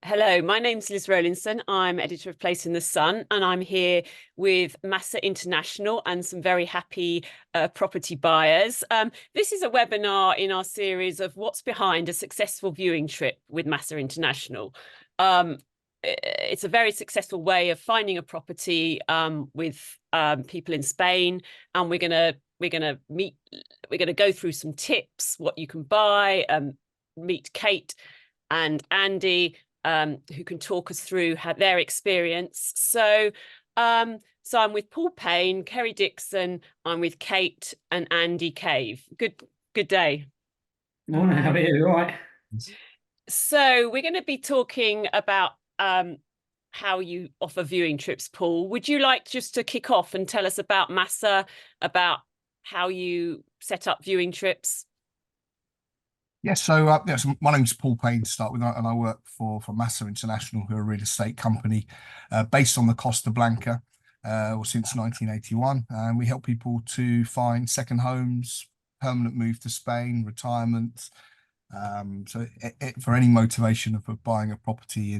Hello, my name's Liz Rowlinson. I'm editor of Place in the Sun, and I'm here with MASA International and some very happy property buyers. This is a webinar in our series of what's behind a successful viewing trip with MASA International. It's a very successful way of finding a property with people in Spain, and we're gonna go through some tips, what you can buy, meet Kate and Andy, who can talk us through their experience. So I'm with Paul Payne, Kerry Dixon. I'm with Kate and Andy Cave. Good day. Morning, how are you? All right. So we're going to be talking about how you offer viewing trips, Paul. Would you like just to kick off and tell us about MASA, about how you set up viewing trips? Yes, so my name's Paul Payne to start with, and I work for MASA International, who are a real estate company based on the Costa Blanca since 1981. And we help people to find second homes, permanent move to Spain, retirement. For any motivation of buying a property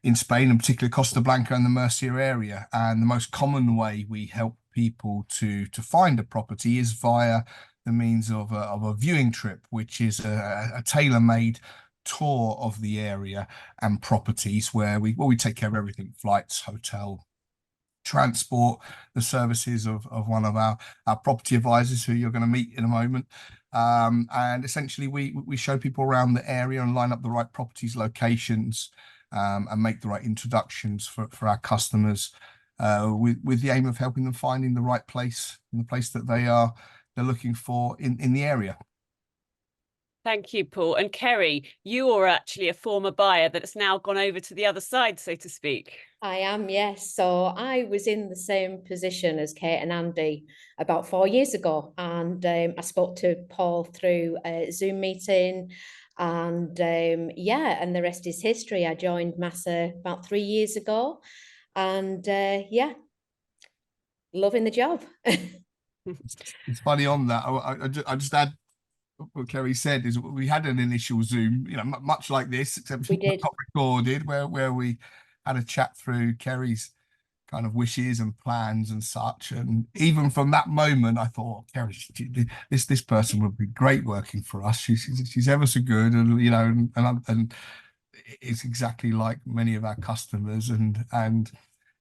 in Spain, and particularly Costa Blanca and the Murcia area. And the most common way we help people to find a property is via the means of a viewing trip, which is a tailor-made tour of the area and properties where we take care of everything: flights, hotel, transport, the services of one of our property advisors, who you're going to meet in a moment. And essentially we show people around the area and line up the right properties, locations, and make the right introductions for our customers, with the aim of helping them finding the right place, in the place that they're looking for in the area. Thank you, Paul. And Kerry, you are actually a former buyer that's now gone over to the other side, so to speak. I am, yes. So I was in the same position as Kate and Andy about 4 years ago, and I spoke to Paul through a Zoom meeting, and and the rest is history. I joined MASA about 3 years ago, and loving the job. It's funny on that. I just add what Kerry said is we had an initial Zoom, much like this, except we did. Not recorded, where we had a chat through Kerry's kind of wishes and plans and such. And even from that moment, I thought, oh, Kerry, this person would be great working for us. She's ever so good, and it's exactly like many of our customers. And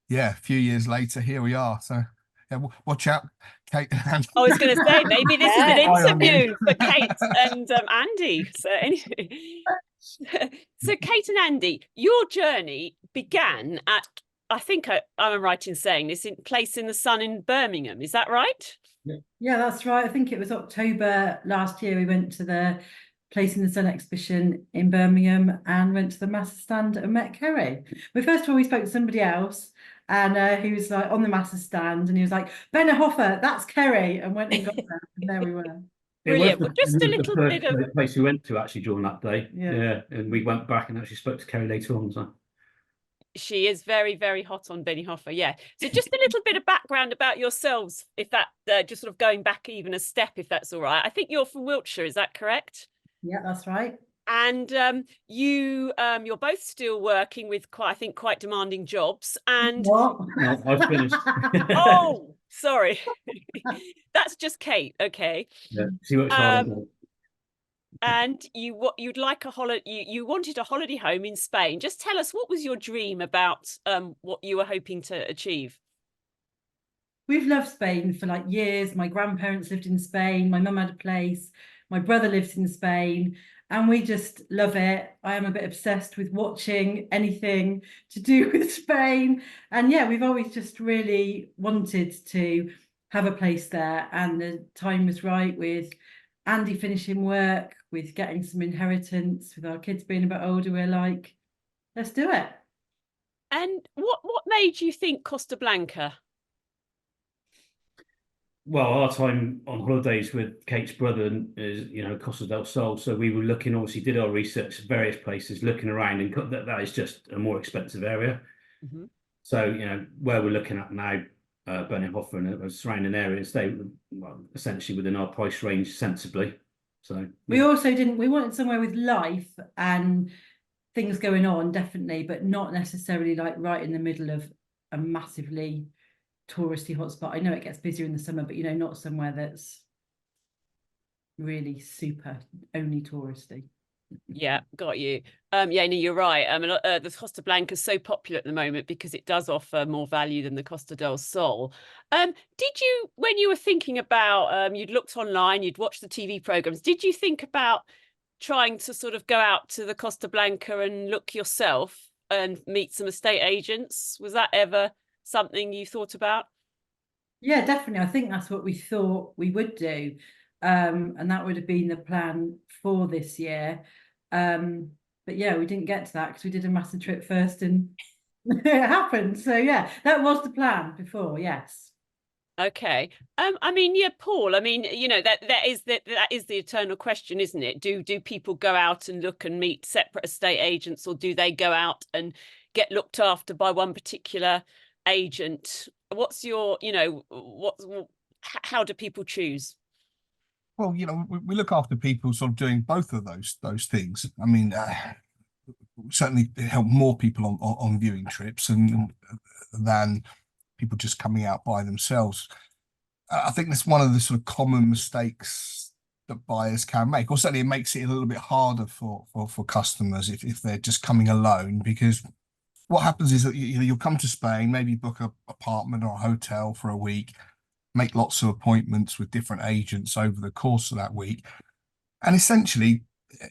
yeah, a few years later, here we are. So. Yeah, watch out, Kate and Andy. I was going to say, maybe this is an interview for Kate and Andy. So anyway, so Kate and Andy, your journey began at, I think I'm right in saying this, in Place in the Sun in Birmingham. Is that right? Yeah, that's right. I think it was October last year. We went to the Place in the Sun exhibition in Birmingham and went to the MASA stand and met Kerry. But first of all, we spoke to somebody else, and he was like on the MASA stand, and he was like, Hoffer, that's Kerry, and went and got there, and there we were. Brilliant. Well, just a little bit of the place we went to actually during that day. Yeah, and we went back and actually spoke to Kerry later on. So she is very, very hot on Hoffer. Yeah. So just a little bit of background about yourselves, if that just sort of going back even a step, if that's all right. I think you're from Wiltshire, is that correct? Yeah, that's right. And you're both still working with quite demanding jobs. And what? No, I've finished. Oh, sorry. That's just Kate. Okay. Yeah, she works hard. And you'd like a holiday. You wanted a holiday home in Spain. Just tell us, what was your dream about what you were hoping to achieve? We've loved Spain for like years. My grandparents lived in Spain. My mum had a place. My brother lives in Spain, and we just love it. I am a bit obsessed with watching anything to do with Spain. And yeah, we've always just really wanted to have a place there. And the time was right, with Andy finishing work, with getting some inheritance, with our kids being a bit older. We're like, let's do it. And what made you think Costa Blanca? Well, our time on holidays with Kate's brother is, Costa del Sol. So we were looking, obviously did our research at various places, looking around, and that is just a more expensive area. Mm-hmm. So, where we're looking at now, Hoffer and the surrounding areas, they were essentially within our price range sensibly. So we also we wanted somewhere with life and things going on, definitely, but not necessarily like right in the middle of a massively touristy hotspot. I know it gets busier in the summer, but you know, not somewhere that's really super only touristy. Yeah, got you. Yeah, no, you're right. The Costa Blanca is so popular at the moment because it does offer more value than the Costa del Sol. Did you, when you were thinking about, you'd looked online, you'd watched the TV programs, did you think about trying to sort of go out to the Costa Blanca and look yourself and meet some estate agents? Was that ever something you thought about? Yeah, definitely. I think that's what we thought we would do. And that would have been the plan for this year. But yeah, we didn't get to that because we did a MASA trip first and it happened. So yeah, that was the plan before, yes. Okay. I mean, yeah, Paul, I mean, you know, that is the eternal question, isn't it? Do people go out and look and meet separate estate agents, or do they go out and get looked after by one particular agent? What's your, you know, how do people choose? Well, you know, we look after people sort of doing both of those things. I mean, certainly help more people on viewing trips and than people just coming out by themselves. I think that's one of the sort of common mistakes that buyers can make, or certainly it makes it a little bit harder for customers if they're just coming alone, because what happens is that you'll come to Spain, maybe book an apartment or a hotel for a week, make lots of appointments with different agents over the course of that week. And essentially,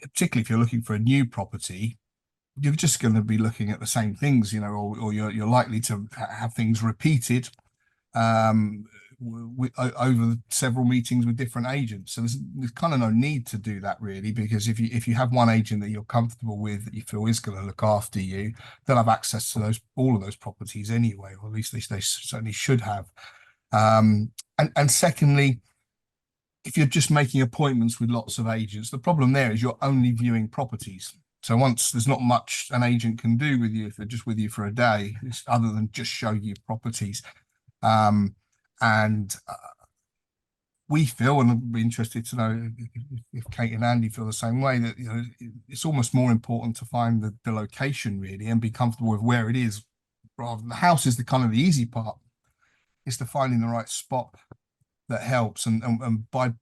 particularly if you're looking for a new property, you're just going to be looking at the same things, you know, or you're likely to have things repeated over several meetings with different agents. So there's kind of no need to do that really, because if you have one agent that you're comfortable with, that you feel is going to look after you, they'll have access to all of those properties anyway, or at least they certainly should have. And secondly, if you're just making appointments with lots of agents, the problem there is you're only viewing properties. So once there's not much an agent can do with you if they're just with you for a day, other than just show you properties. We feel, and I'd be interested to know if Kate and Andy feel the same way, that you know it's almost more important to find the location really and be comfortable with where it is, rather than the house is the kind of the easy part. It's the finding the right spot that helps, and by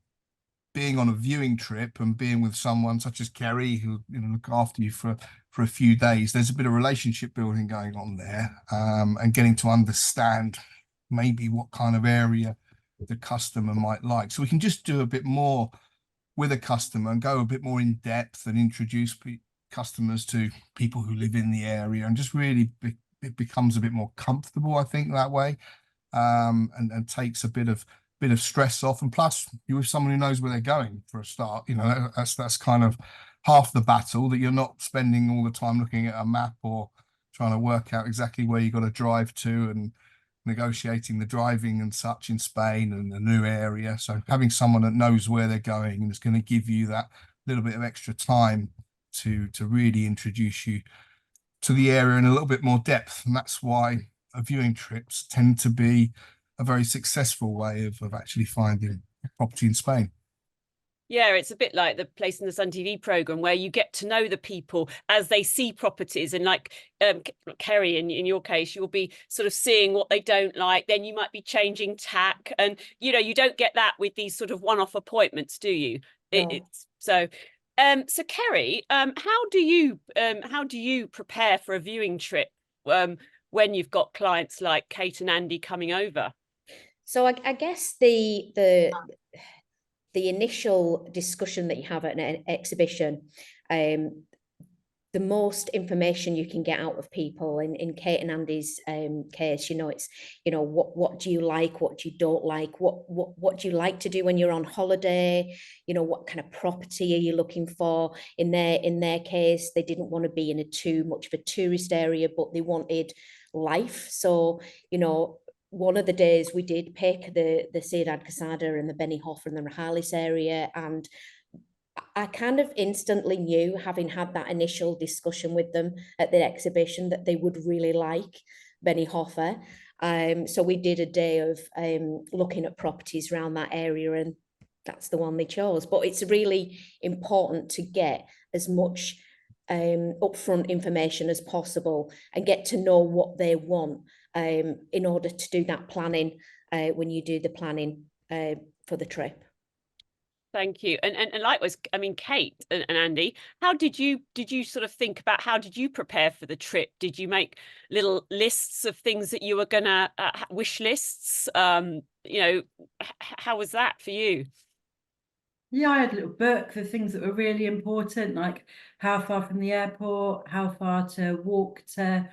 being on a viewing trip and being with someone such as Kerry, who look after you for a few days, there's a bit of relationship building going on there, and getting to understand maybe what kind of area the customer might like. So we can just do a bit more with a customer and go a bit more in depth and introduce customers to people who live in the area, and just really it becomes a bit more comfortable, I think, that way, and takes a bit of stress off. And plus, you're with someone who knows where they're going for a start. You know, that's kind of half the battle, that you're not spending all the time looking at a map or trying to work out exactly where you've got to drive to and negotiating the driving and such in Spain and the new area. So having someone that knows where they're going and is going to give you that little bit of extra time to really introduce you to the area in a little bit more depth. And that's why viewing trips tend to be a very successful way of actually finding a property in Spain. Yeah, it's a bit like the Place in the Sun TV program, where you get to know the people as they see properties. And like Kerry, in your case, you'll be sort of seeing what they don't like. Then you might be changing tack. And, you know, you don't get that with these sort of one-off appointments, do you? No. So Kerry, how do you prepare for a viewing trip when you've got clients like Kate and Andy coming over? So I guess the initial discussion that you have at an exhibition, the most information you can get out of people, in Kate and Andy's case, you know, it's, you know, what do you like, what do you don't like, what do you like to do when you're on holiday, you know, what kind of property are you looking for? In their case, they didn't want to be in too much of a tourist area, but they wanted life. So, you know, one of the days we did pick the Ciudad Quesada and the Benihoffer and the Rojales area, and I kind of instantly knew, having had that initial discussion with them at the exhibition, that they would really like Benihoffer. So we did a day of looking at properties around that area, and that's the one they chose. But it's really important to get as much upfront information as possible and get to know what they want in order to do that planning when you do the planning for the trip. Thank you. And likewise, I mean, Kate and Andy, how did you sort of think about, how did you prepare for the trip? Did you make little lists of things that you were gonna wish lists? You know, how was that for you? Yeah, I had a little book, the things that were really important, like how far from the airport, how far to walk to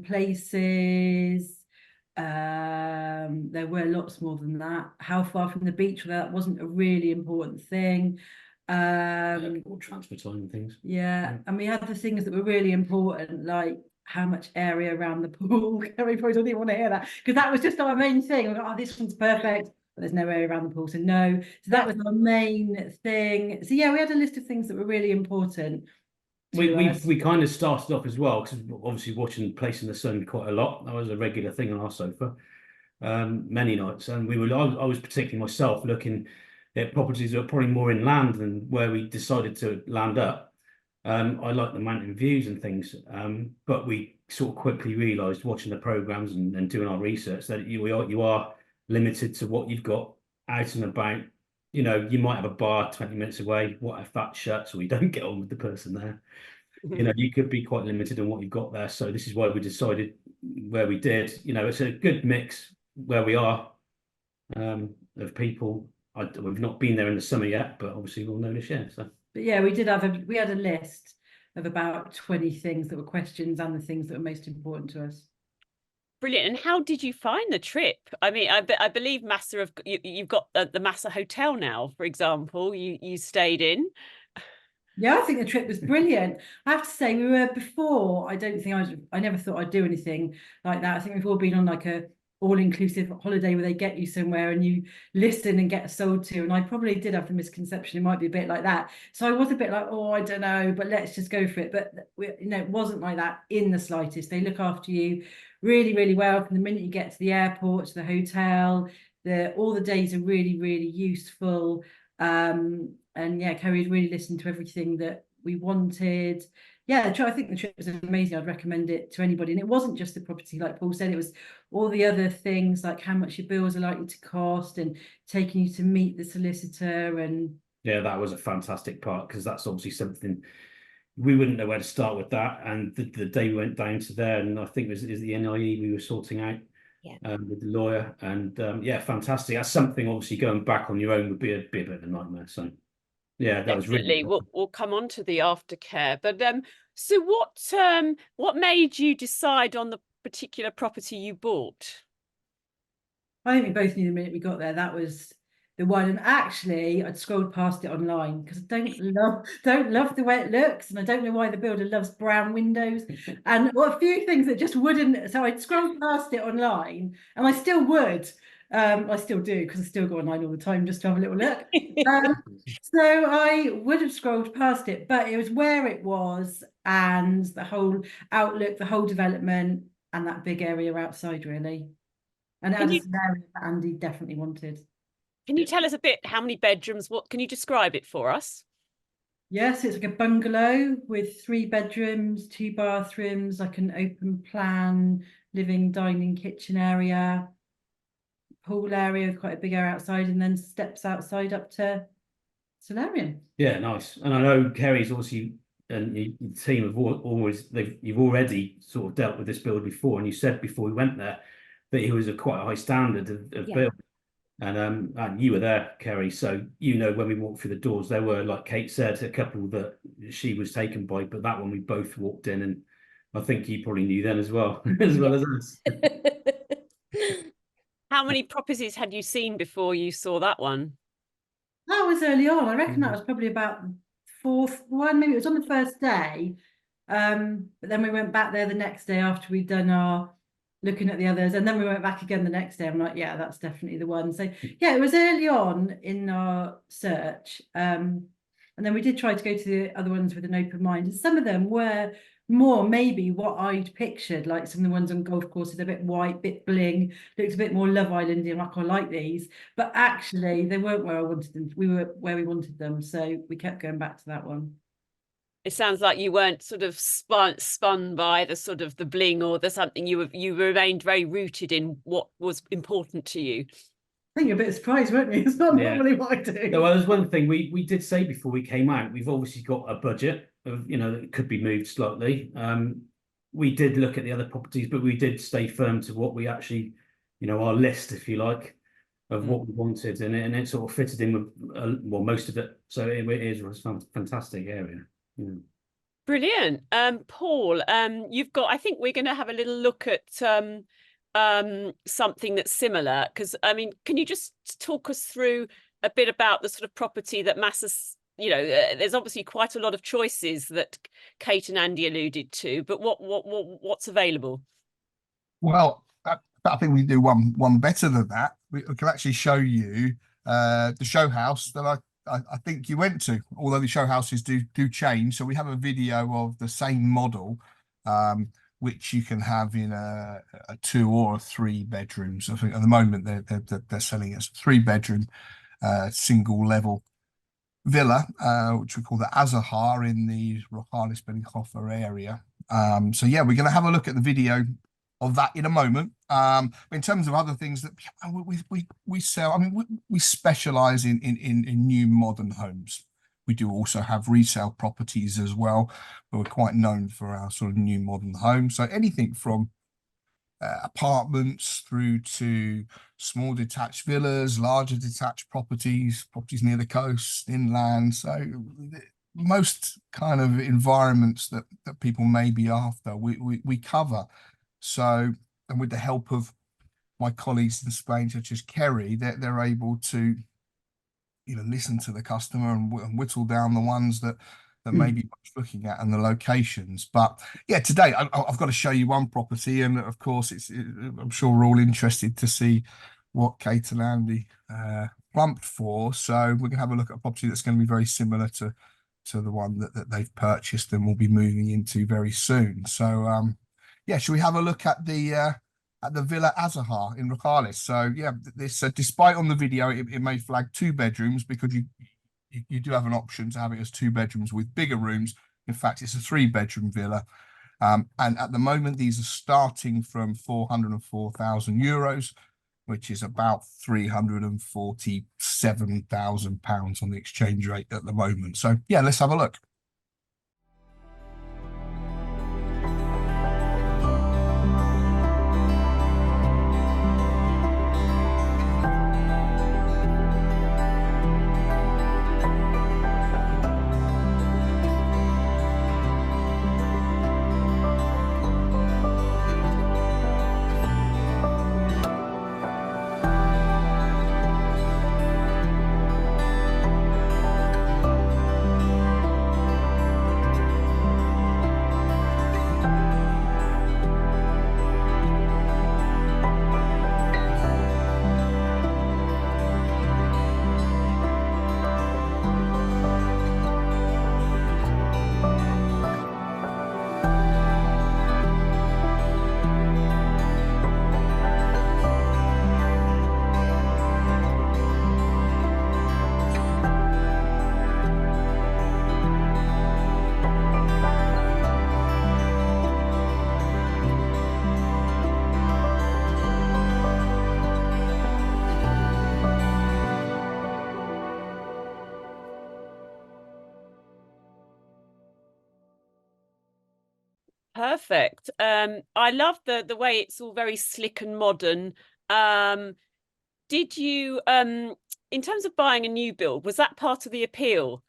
places. There were lots more than that. How far from the beach, well, that wasn't a really important thing. Or transfer time and things. Yeah, and we had the things that were really important, like how much area around the pool. Kerry probably didn't want to hear that, because that was just our main thing. We got, oh, this one's perfect, but there's no area around the pool, so no. So that was our main thing. So yeah, we had a list of things that were really important. We kind of started off as well, because obviously watching Place in the Sun quite a lot. That was a regular thing on our sofa, many nights, and I was particularly myself looking at properties that are probably more inland than where we decided to land up. I like the mountain views and things, but we sort of quickly realised, watching the programmes and doing our research, that you are limited to what you've got out and about. You know, you might have a bar 20 minutes away. What if that shuts or you don't get on with the person there? You know, you could be quite limited on what you've got there. So this is why we decided where we did. You know, it's a good mix where we are of people. We've not been there in the summer yet, but obviously we'll know this year. So, but yeah, we had a list of about 20 things that were questions and the things that were most important to us. Brilliant. And how did you find the trip? I mean, I believe MASA you've got the MASA hotel now, for example, you stayed in. Yeah, I think the trip was brilliant. I have to say, we were before, I never thought I'd do anything like that. I think we've all been on like a all-inclusive holiday where they get you somewhere and you listen and get sold to, and I probably did have the misconception it might be a bit like that. So I was a bit like, oh, I don't know, but let's just go for it. But it wasn't like that in the slightest. They look after you really, really well from the minute you get to the airport, to the hotel. All the days are really, really useful. And yeah, Kerry really listened to everything that we wanted. Yeah, I think the trip was amazing. I'd recommend it to anybody. And it wasn't just the property, like Paul said, it was all the other things, like how much your bills are likely to cost and taking you to meet the solicitor. And yeah, that was a fantastic part, because that's obviously something we wouldn't know where to start with that. And the day we went down to there, and I think it was the NIE we were sorting out with the lawyer. And yeah, fantastic. That's something obviously going back on your own would be a bit of a nightmare. So yeah, that was really we'll come on to the aftercare. But so what made you decide on the particular property you bought? I think we both knew the minute we got there that was the one. And actually, I'd scrolled past it online because I don't love the way it looks, and I don't know why the builder loves brown windows. And a few things that just wouldn't. So I'd scrolled past it online, and I still would. I still do, because I still go online all the time just to have a little look. So I would have scrolled past it, but it was where it was and the whole outlook, the whole development, and that big area outside, really. And it was an area that Andy definitely wanted. Can you tell us a bit how many bedrooms? What can you describe it for us? Yes, it's like a bungalow with 3 bedrooms, 2 bathrooms, like an open plan living, dining, kitchen area, pool area with quite a big area outside, and then steps outside up to solarium. Yeah, nice. And I know Kerry's obviously, and the team have you've already sort of dealt with this build before, and you said before we went there that it was quite a high standard of build. And you were there, Kerry, so you know, when we walked through the doors, there were, like Kate said, a couple that she was taken by, but that one we both walked in, and I think you probably knew then as well, as well as us. How many properties had you seen before you saw that one? That was early on. I reckon that was probably about the 4th one. Maybe it was on the first day. But then we went back there the next day after we'd done our looking at the others, and then we went back again the next day. I'm like, yeah, that's definitely the one. So yeah, it was early on in our search. And then we did try to go to the other ones with an open mind. And some of them were more maybe what I'd pictured, like some of the ones on golf courses, a bit white, bit bling, looked a bit more Love Islandy. I'm like, I like these, but actually they weren't where I wanted them. We were where we wanted them, so we kept going back to that one. It sounds like you weren't sort of spun by the sort of the bling or the something. You remained very rooted in what was important to you. I think you're a bit surprised, weren't we? It's not normally what I do. No, well, there's one thing we did say before we came out. We've obviously got a budget of, that could be moved slightly. We did look at the other properties, but we did stay firm to what we actually, our list, if you like, of what we wanted, and it sort of fitted in with well, most of it. So it is a fantastic area. Brilliant. Paul, you've got, I think we're going to have a little look at something that's similar, because I mean, can you just talk us through a bit about the sort of property that MASA's, there's obviously quite a lot of choices that Kate and Andy alluded to, but what's available? Well, I think we do one better than that. We can actually show you the show house that I think you went to, although the show houses do change. So we have a video of the same model, which you can have in a 2 or 3 bedrooms. I think at the moment they're selling as a 3-bedroom single level villa, which we call the Azahar in the Rojalis Benhofer area. So yeah, we're going to have a look at the video of that in a moment. In terms of other things that we sell, I mean, we specialize in new modern homes. We do also have resale properties as well, but we're quite known for our sort of new modern homes. So anything from apartments through to small detached villas, larger detached properties near the coast, inland. So most kind of environments that people may be after, we cover. So, and with the help of my colleagues in Spain, such as Kerry, they're able to, listen to the customer and whittle down the ones that may be looking at and the locations. But yeah, today I've got to show you one property, and of course, I'm sure we're all interested to see what Kate and Andy plumped for. So we're gonna have a look at a property that's going to be very similar to the one that they've purchased and will be moving into very soon. So yeah, should we have a look at the Villa Azahar in Rojalis? So yeah, this despite on the video it may flag 2 bedrooms, because you do have an option to have it as 2 bedrooms with bigger rooms. In fact, it's a 3-bedroom villa, and at the moment these are starting from 404,000 euros, which is about £347,000 on the exchange rate at the moment. So yeah, let's have a look. Perfect. I love the way it's all very slick and modern. Did you, in terms of buying a new build, was that part of the appeal,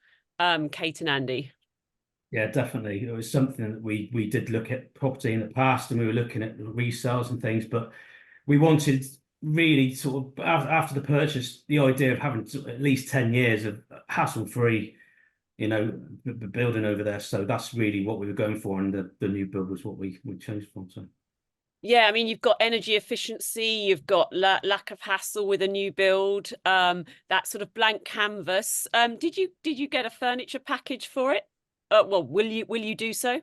Kate and Andy? Yeah, definitely. It was something that we did look at property in the past, and we were looking at resales and things, but we wanted really sort of after the purchase, the idea of having at least 10 years of hassle-free, building over there. So that's really what we were going for, and the new build was what we chose for. So yeah, I mean, you've got energy efficiency, you've got lack of hassle with a new build, that sort of blank canvas. Did you get a furniture package for it? Well, will you do so?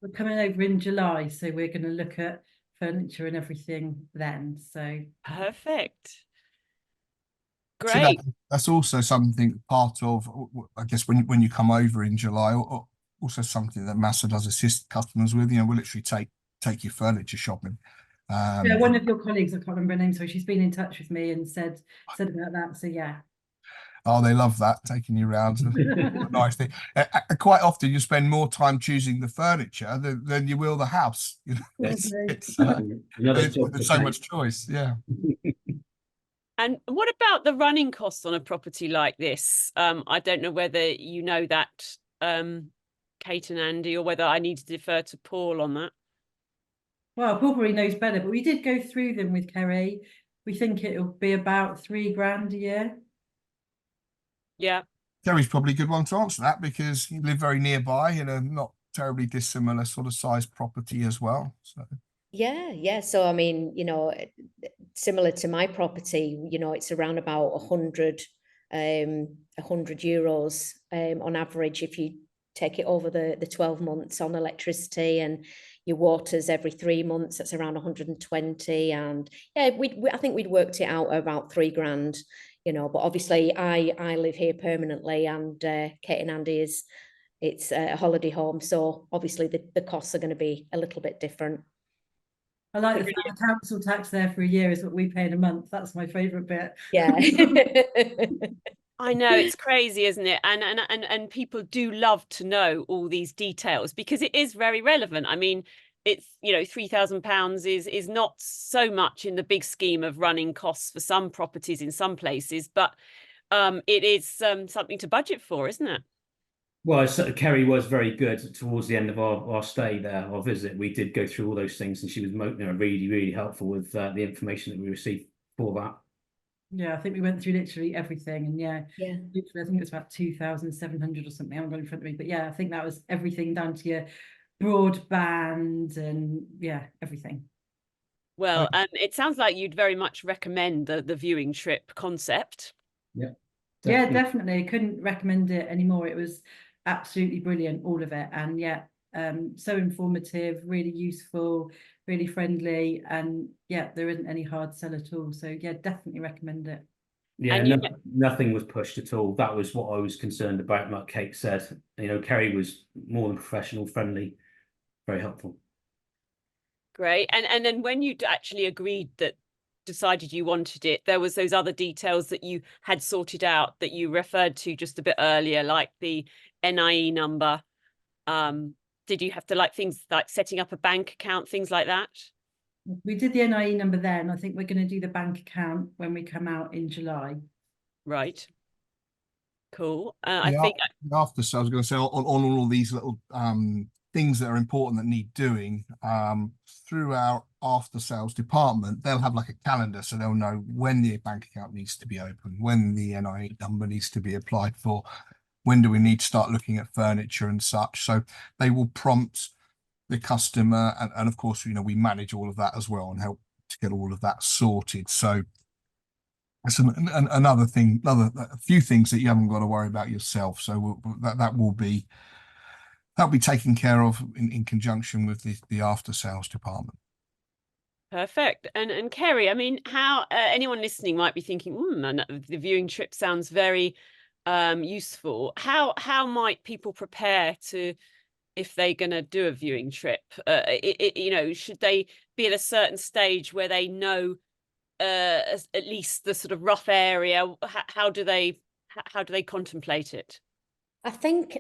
We're coming over in July, so we're going to look at furniture and everything then. So perfect. Great. So that's also something part of, I guess, when you come over in July, or also something that MASA does assist customers with. You know, we'll literally take your furniture shopping. Yeah, one of your colleagues, I can't remember her name, so she's been in touch with me and said about that. So yeah. Oh, they love that, taking you around. A nice thing. Quite often you spend more time choosing the furniture than you will the house. You know, there's so much choice. Yeah. And what about the running costs on a property like this? I don't know whether you know that, Kate and Andy, or whether I need to defer to Paul on that. Well, Paul probably knows better, but we did go through them with Kerry. We think it'll be about £3,000 a year. Yeah. Kerry's probably a good one to answer that because you live very nearby in a not terribly dissimilar sort of size property as well. So Yeah. So I mean, you know, similar to my property, you know, it's around about 100 euros on average if you take it over the 12 months on electricity, and your water's every 3 months, that's around 120. And yeah, I think we'd worked it out about £3,000, you know, but obviously I live here permanently, and Kate and Andy it's a holiday home, so obviously the costs are going to be a little bit different. I like the fact the council tax there for a year is what we pay in a month. That's my favourite bit. Yeah. I know, it's crazy, isn't it? And people do love to know all these details because it is very relevant. I mean, it's, you know, £3,000 is not so much in the big scheme of running costs for some properties in some places, but it is something to budget for, isn't it? Well, Kerry was very good towards the end of our stay there, our visit. We did go through all those things, and she was, you know, really, really helpful with the information that we received for that. Yeah, I think we went through literally everything, and yeah, literally, I think it was about 2,700 or something. I haven't got it in front of me, but yeah, I think that was everything down to your broadband and yeah, everything. Well, it sounds like you'd very much recommend the viewing trip concept. Yeah, definitely. Yeah, definitely. I couldn't recommend it anymore. It was absolutely brilliant, all of it, and yeah, so informative, really useful, really friendly, and yeah, there isn't any hard sell at all. So yeah, definitely recommend it. Yeah, nothing was pushed at all. That was what I was concerned about. Like Kate said, you know, Kerry was more than professional, friendly, very helpful. Great. And then when you actually decided you wanted it, there was those other details that you had sorted out that you referred to just a bit earlier, like the NIE number. Did you have to, like, things like setting up a bank account, things like that? We did the NIE number there, and I think we're going to do the bank account when we come out in July. Right. Cool. I think after, so I was going to say on all of these little things that are important that need doing, through our after sales department, they'll have like a calendar, so they'll know when the bank account needs to be opened, when the NIE number needs to be applied for, when do we need to start looking at furniture and such. So they will prompt the customer, and of course, you know, we manage all of that as well and help to get all of that sorted. So that's another thing, a few things that you haven't got to worry about yourself. So that'll be taken care of in conjunction with the after sales department. Perfect. And Kerry, I mean, how anyone listening might be thinking, the viewing trip sounds very useful. How might people prepare to, if they're going to do a viewing trip? You know, should they be at a certain stage where they know at least the sort of rough area? How do they contemplate it? I think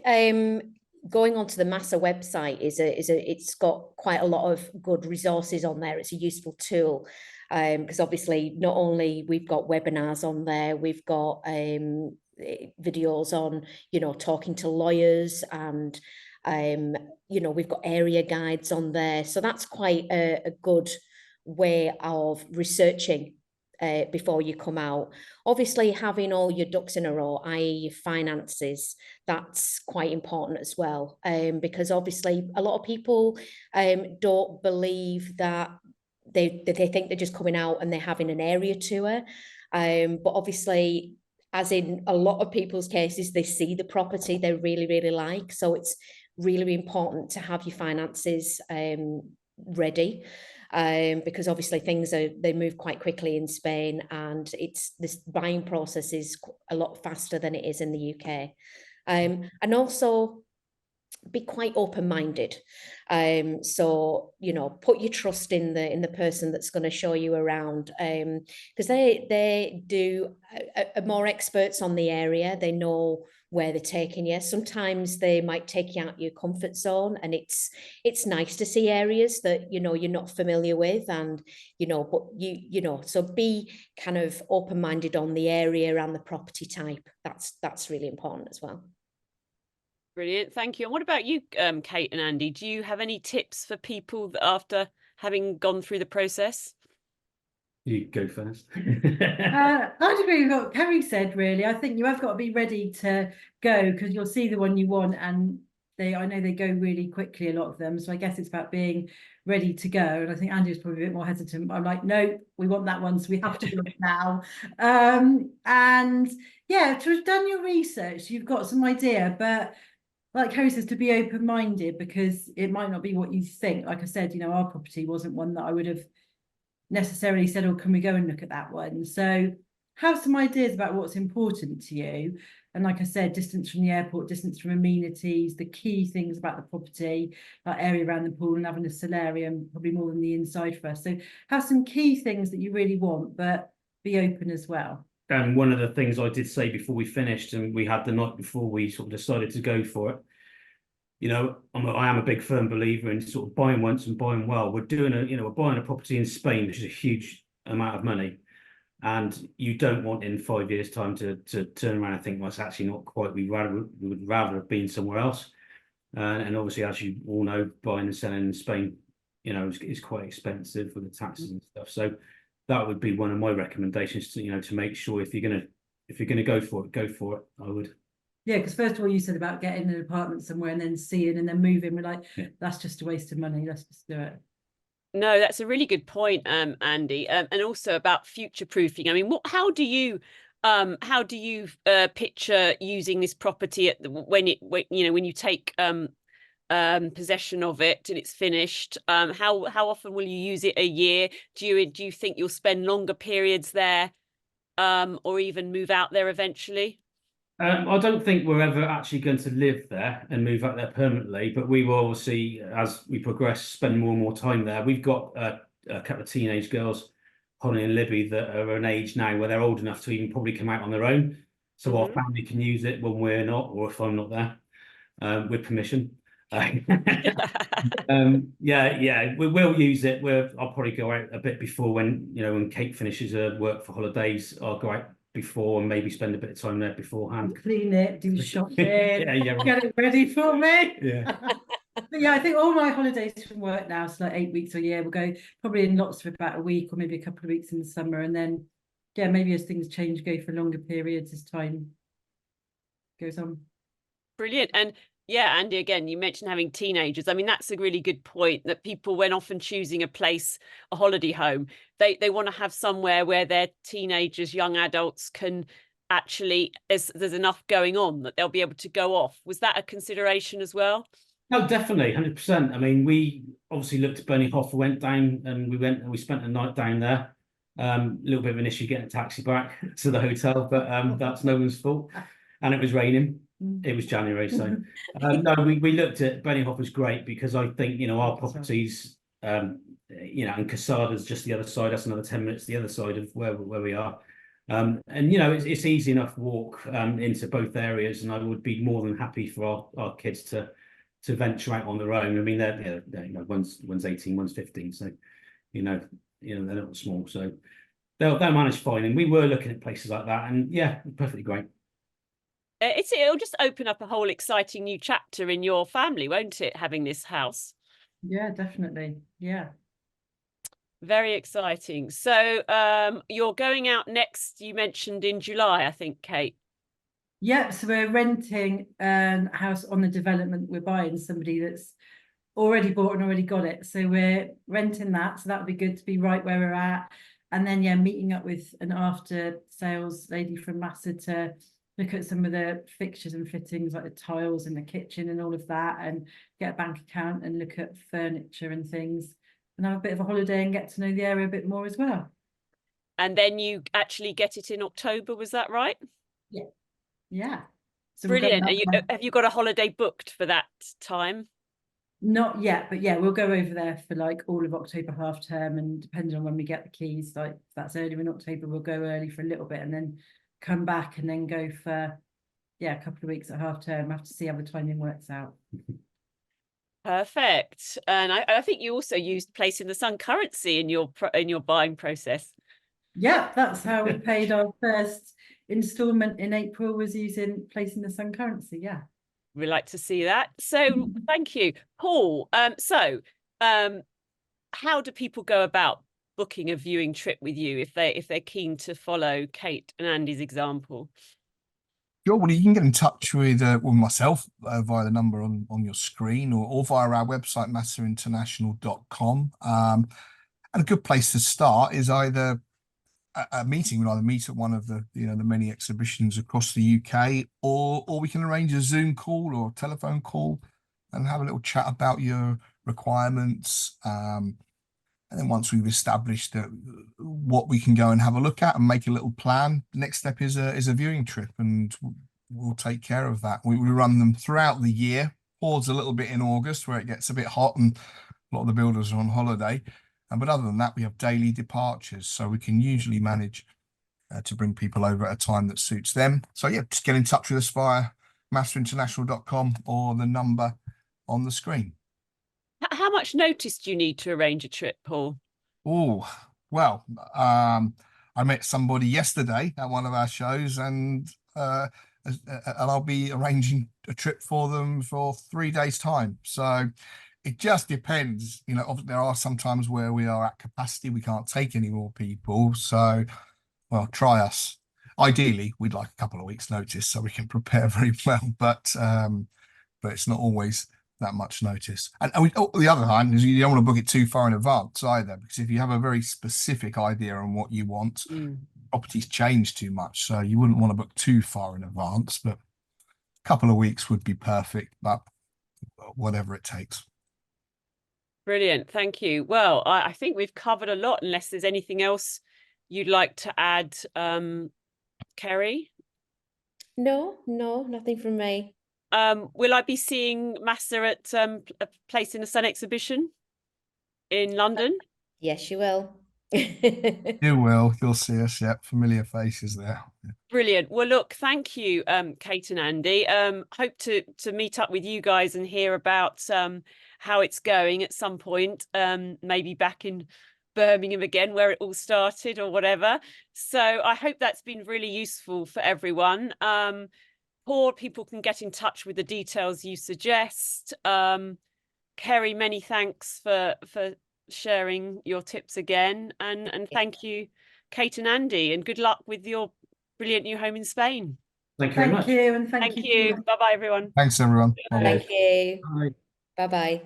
going onto the MASA website it's got quite a lot of good resources on there. It's a useful tool because obviously not only we've got webinars on there, we've got videos on, you know, talking to lawyers, and you know, we've got area guides on there. So that's quite a good way of researching before you come out. Obviously, having all your ducks in a row, i.e. finances, that's quite important as well, because obviously a lot of people don't believe that they think they're just coming out and they're having an area tour, but obviously, as in a lot of people's cases, they see the property they really, really like. So it's really important to have your finances ready, because obviously they move quite quickly in Spain, and this buying process is a lot faster than it is in the UK. And also be quite open-minded. So, you know, put your trust in the person that's going to show you around, because they are more experts on the area. They know where they're taking you. Sometimes they might take you out your comfort zone, and it's nice to see areas that, you know, you're not familiar with, and, you know, but you know, so be kind of open-minded on the area and the property type. That's really important as well. Brilliant, thank you. And what about you, Kate and Andy? Do you have any tips for people that after having gone through the process? You go first. I'd agree with what Kerry said, really. I think you have got to be ready to go, because you'll see the one you want, and I know they go really quickly, a lot of them. So I guess it's about being ready to go. And I think Andy was probably a bit more hesitant. I'm like, no, we want that one, so we have to do it now. And yeah, to have done your research, you've got some idea, but like Kerry says, to be open-minded, because it might not be what you think. Like I said, you know, our property wasn't one that I would have necessarily said, oh, can we go and look at that one? So have some ideas about what's important to you. And like I said, distance from the airport, distance from amenities, the key things about the property, like area around the pool and having a solarium, probably more than the inside for us. So have some key things that you really want, but be open as well. And one of the things I did say before we finished, and we had the night before we sort of decided to go for it, you know, I am a big firm believer in sort of buying once and buying well. We're buying a property in Spain, which is a huge amount of money, and you don't want in 5 years' time to turn around and think, well, it's actually not quite. We would rather have been somewhere else. And obviously, as you all know, buying and selling in Spain, you know, is quite expensive with the taxes and stuff. So that would be one of my recommendations to, you know, to make sure if you're gonna go for it, I would. Yeah, because first of all, you said about getting an apartment somewhere and then seeing and then moving. We're like, that's just a waste of money. Let's just do it. No, that's a really good point, Andy, and also about future proofing. I mean, how do you picture using this property when you take possession of it and it's finished? How often will you use it a year? Do you think you'll spend longer periods there, or even move out there eventually? I don't think we're ever actually going to live there and move out there permanently, but we will obviously, as we progress, spend more and more time there. We've got a couple of teenage girls, Holly and Libby, that are an age now where they're old enough to even probably come out on their own. So our family can use it when we're not, or if I'm not there, with permission. Yeah, we will use it. I'll probably go out a bit before when Kate finishes her work for holidays. I'll go out before and maybe spend a bit of time there beforehand. Clean it, do shopping, yeah, get it ready for me. Yeah. But yeah, I think all my holidays from work now, so like 8 weeks a year, we'll go probably in lots for about a week or maybe a couple of weeks in the summer, and then yeah, maybe as things change, go for longer periods as time goes on. Brilliant. And yeah, Andy, again, you mentioned having teenagers. I mean, that's a really good point, that people, when often choosing a holiday home, they want to have somewhere where their teenagers, young adults can actually, there's enough going on that they'll be able to go off. Was that a consideration as well? No, definitely, 100%. I mean, we obviously looked at Burnley-Hoffer, went down, and we spent a night down there. A little bit of an issue getting a taxi back to the hotel, but that's no one's fault. And it was raining. It was January, so no, we looked at Burnley-Hoffer's great, because I think, you know, our properties, and Casada's just the other side. That's another 10 minutes the other side of where we are. And you know, it's easy enough walk into both areas, and I would be more than happy for our kids to venture out on their own. I mean, they're one's 18, one's 15, so you know they're not small, so they'll manage fine. And we were looking at places like that, and yeah, perfectly great. It'll just open up a whole exciting new chapter in your family, won't it, having this house? Yeah, definitely. Yeah. Very exciting. So you're going out next, you mentioned in July, I think, Kate. Yep, so we're renting a house on the development we're buying, somebody that's already bought and already got it. So we're renting that. So that would be good to be right where we're at. And then, yeah, meeting up with an after sales lady from MASA to look at some of the fixtures and fittings, like the tiles in the kitchen and all of that, and get a bank account and look at furniture and things, and have a bit of a holiday and get to know the area a bit more as well. And then you actually get it in October, was that right? Yeah. Yeah. So we'll go Brilliant. out there. Have you got a holiday booked for that time? Not yet, but yeah, we'll go over there for like all of October half term, and depending on when we get the keys, like if that's earlier in October, we'll go early for a little bit and then come back and then go for a couple of weeks at half term. I have to see how the timing works out. Perfect. And I think you also used Place in the Sun currency in your buying process. Yeah, that's how we paid our first instalment in April, was using Place in the Sun currency. Yeah. We like to see that. So thank you, Paul. How do people go about booking a viewing trip with you if they're keen to follow Kate and Andy's example? Sure, well, you can get in touch with myself via the number on your screen, or via our website, masainternational.com. And a good place to start is either a meeting. We'll either meet at one of the the many exhibitions across the UK, or we can arrange a Zoom call or a telephone call and have a little chat about your requirements. And then once we've established what we can go and have a look at and make a little plan, the next step is a viewing trip, and we'll take care of that. We run them throughout the year. Pause a little bit in August where it gets a bit hot and a lot of the builders are on holiday. But other than that, we have daily departures, so we can usually manage to bring people over at a time that suits them. So yeah, just get in touch with us via masainternational.com or the number on the screen. How much notice do you need to arrange a trip, Paul? Oh, well, I met somebody yesterday at one of our shows, and I'll be arranging a trip for them for 3 days' time. So it just depends. There are some times where we are at capacity, we can't take any more people. So, well, try us. Ideally, we'd like a couple of weeks' notice so we can prepare very well, but it's not always that much notice. And the other hand is you don't want to book it too far in advance either, because if you have a very specific idea on what you want, properties change too much, so you wouldn't want to book too far in advance. But a couple of weeks would be perfect, but whatever it takes. Brilliant. Thank you. Well, I think we've covered a lot, unless there's anything else you'd like to add, Kerry? No, nothing from me. Will I be seeing MASA at a Place in the Sun exhibition in London? Yes, you will. You will. You'll see us. Yeah, familiar faces there. Brilliant. Well, look, thank you, Kate and Andy. Hope to meet up with you guys and hear about how it's going at some point, maybe back in Birmingham again, where it all started or whatever. So I hope that's been really useful for everyone. Paul, people can get in touch with the details you suggest. Kerry, many thanks for sharing your tips again, and thank you, Kate and Andy, and good luck with your brilliant new home in Spain. Thank you very much. Thank you, and thank you. Bye bye, everyone. Thanks, everyone. Thank you. Bye. Bye-bye.